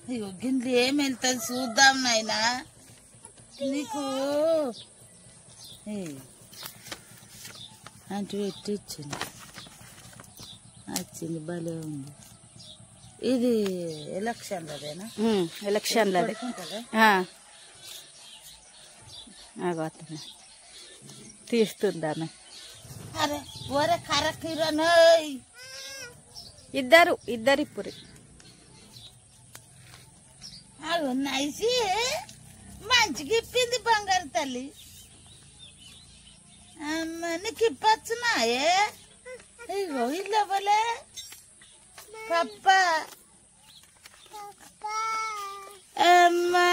గింది ఏం వెళ్తుంది చూద్దాం నాయనా నీకు అంటే పెట్టి ఇచ్చింది వచ్చింది భలే ఉంది ఇది ఎలక్షన్లదేనా ఎలక్షన్లదే తీస్తుందామె అరే ఒరే కరకిరను ఇద్దరు ఇప్పుడు నైసి మంచిగా ఇప్పింది బంగారు తల్లి అమ్మ నీకు ఇప్పచ్చునాయే ఇగో ఇల్లు ఇవ్వలే పప్ప అమ్మా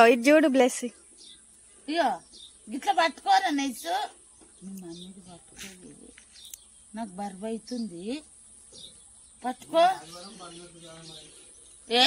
ఇది చూడు బ్లెస్ ఇయో గిట్లా పట్టుకోరా నైసు మమ్మీది పట్టుకోలేదు నాకు బరువు అవుతుంది పట్టుకో ఏ